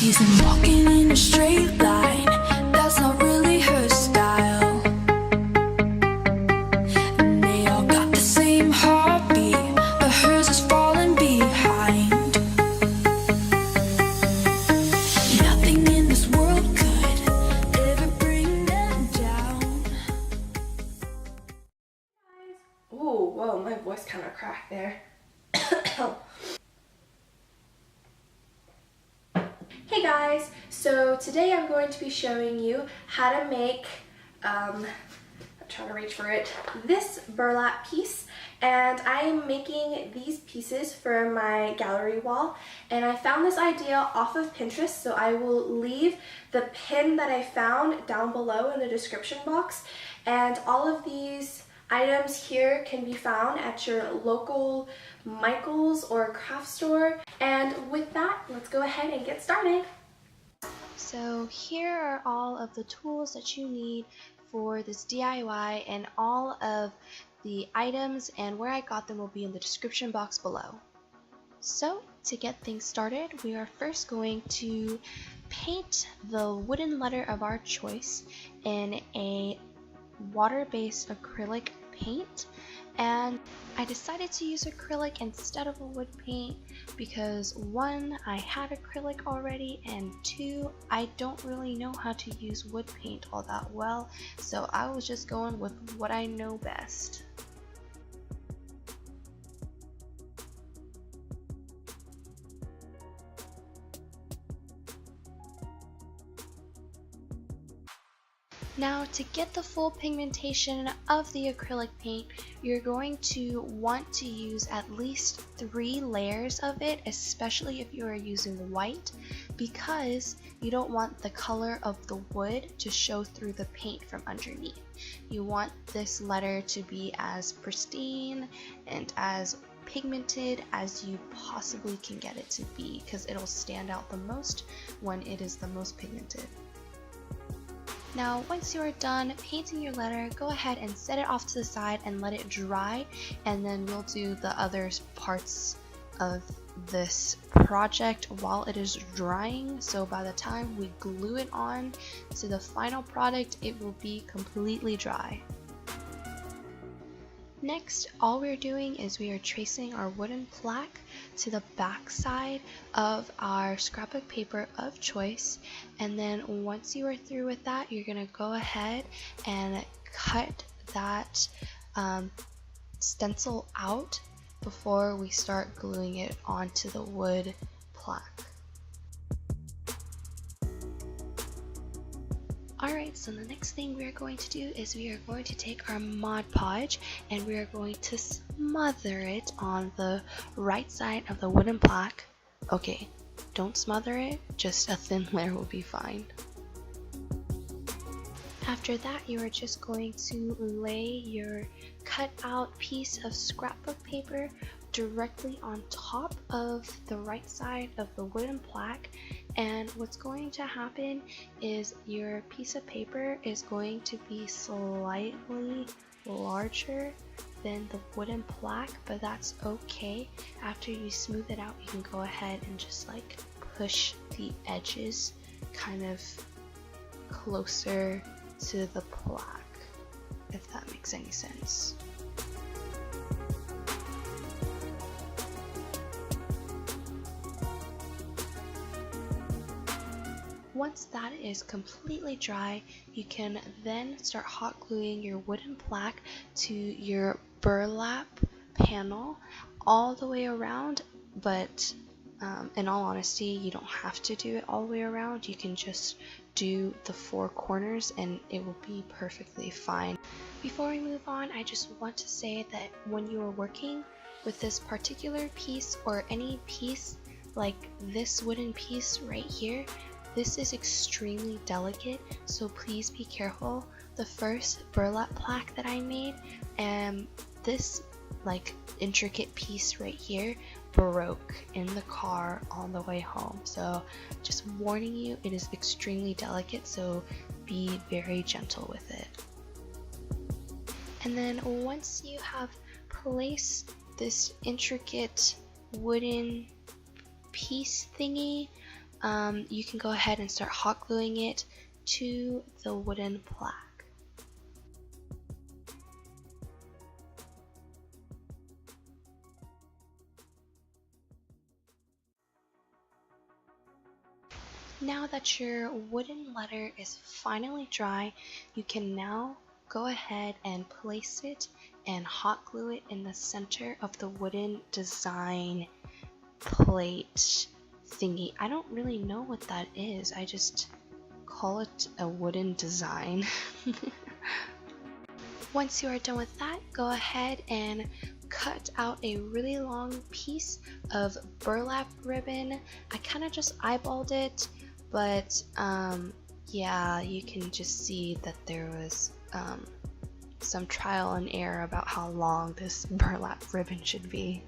isn't walking in a straight line, that's not really her style. And they all got the same heartbeat, but hers is falling behind. Nothing in this world could ever bring them down. Ooh, whoa, my voice kind of cracked there. Hey guys, so today I'm going to be showing you how to make, I'm trying to reach for it, this burlap piece. And I am making these pieces for my gallery wall, and I found this idea off of Pinterest, so I will leave the pin that I found down below in the description box. And all of these items here can be found at your local Michael's or craft store. And with that, let's go ahead and get started. So here are all of the tools that you need for this DIY, and all of the items and where I got them will be in the description box below. So to get things started, we are first going to paint the wooden letter of our choice in a water-based acrylic paint. And I decided to use acrylic instead of a wood paint because 1, I had acrylic already, and 2, I don't really know how to use wood paint all that well, so I was just going with what I know best. Now, to get the full pigmentation of the acrylic paint, you're going to want to use at least 3 layers of it, especially if you are using white, because you don't want the color of the wood to show through the paint from underneath. You want this letter to be as pristine and as pigmented as you possibly can get it to be, because it'll stand out the most when it is the most pigmented. Now, once you are done painting your letter, go ahead and set it off to the side and let it dry, and then we'll do the other parts of this project while it is drying. So by the time we glue it on to the final product, it will be completely dry. Next, all we're doing is we are tracing our wooden plaque to the back side of our scrapbook paper of choice, and then once you are through with that, you're going to go ahead and cut that stencil out before we start gluing it onto the wood plaque. Alright, so the next thing we are going to do is we are going to take our Mod Podge and we are going to smother it on the right side of the wooden plaque. Okay, don't smother it, just a thin layer will be fine. After that, you are just going to lay your cut out piece of scrapbook paper directly on top of the right side of the wooden plaque, and what's going to happen is your piece of paper is going to be slightly larger than the wooden plaque, but that's okay. After you smooth it out, you can go ahead and just like push the edges kind of closer to the plaque, if that makes any sense. Once that is completely dry, you can then start hot gluing your wooden plaque to your burlap panel all the way around, but in all honesty, you don't have to do it all the way around. You can just do the 4 corners and it will be perfectly fine. Before we move on, I just want to say that when you are working with this particular piece or any piece like this wooden piece right here, this is extremely delicate, so please be careful. The first burlap plaque that I made, this like intricate piece right here broke in the car on the way home. So just warning you, it is extremely delicate, so be very gentle with it. And then once you have placed this intricate wooden piece thingy you can go ahead and start hot gluing it to the wooden plaque. Now that your wooden letter is finally dry, you can now go ahead and place it and hot glue it in the center of the wooden design plate thingy. I don't really know what that is. I just call it a wooden design. Once you are done with that, go ahead and cut out a really long piece of burlap ribbon. I kind of just eyeballed it, but yeah, you can just see that there was some trial and error about how long this burlap ribbon should be.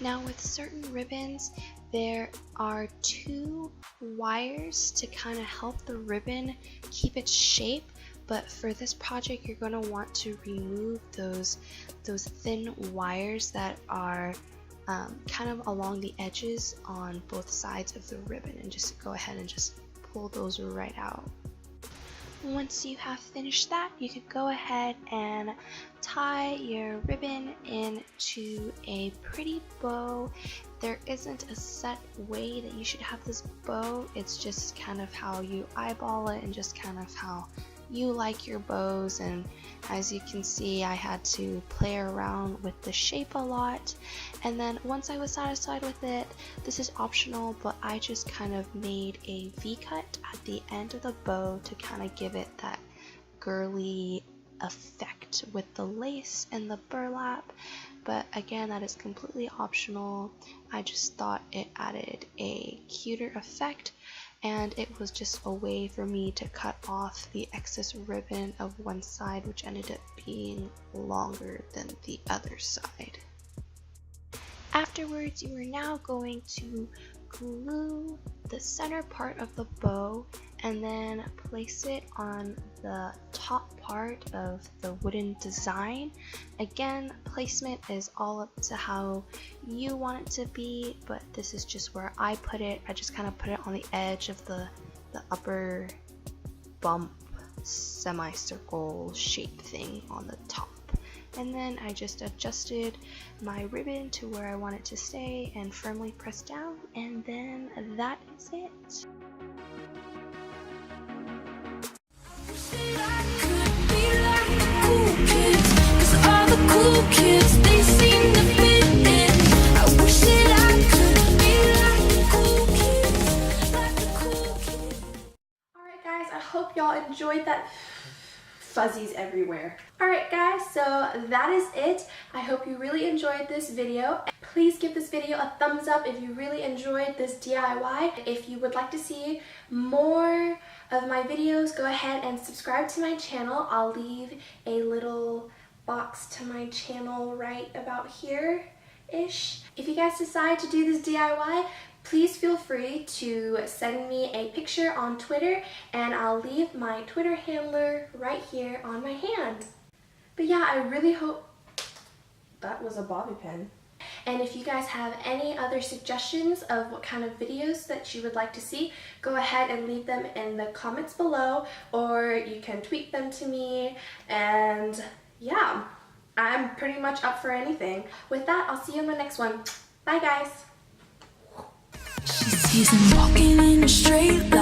Now with certain ribbons, there are two wires to kind of help the ribbon keep its shape, but for this project you're going to want to remove those thin wires that are kind of along the edges on both sides of the ribbon, and just go ahead and just pull those right out. Once you have finished that, you could go ahead and tie your ribbon into a pretty bow. There isn't a set way that you should have this bow, it's just kind of how you eyeball it and just kind of how you like your bows. And as you can see, I had to play around with the shape a lot, and then once I was satisfied with it, this is optional, but I just kind of made a V-cut at the end of the bow to kind of give it that girly effect with the lace and the burlap. But again, that is completely optional. I just thought it added a cuter effect, and it was just a way for me to cut off the excess ribbon of one side, which ended up being longer than the other side. Afterwards, you are now going to glue the center part of the bow and then place it on the top part of the wooden design. Again, placement is all up to how you want it to be, but this is just where I put it. I just kind of put it on the edge of the upper bump semicircle shape thing on the top. And then I just adjusted my ribbon to where I want it to stay and firmly press down, and then that is it. Alright guys, I hope y'all enjoyed that. Fuzzies everywhere. Alright guys, so that is it. I hope you really enjoyed this video. Please give this video a thumbs up if you really enjoyed this DIY. If you would like to see more of my videos, go ahead and subscribe to my channel. I'll leave a little box to my channel right about here-ish. If you guys decide to do this DIY, please feel free to send me a picture on Twitter, and I'll leave my Twitter handler right here on my hand. But yeah, I really hope that was a bobby pin. And if you guys have any other suggestions of what kind of videos that you would like to see, go ahead and leave them in the comments below, or you can tweet them to me. And yeah, I'm pretty much up for anything. With that, I'll see you in the next one. Bye guys! She sees him walking in a straight line.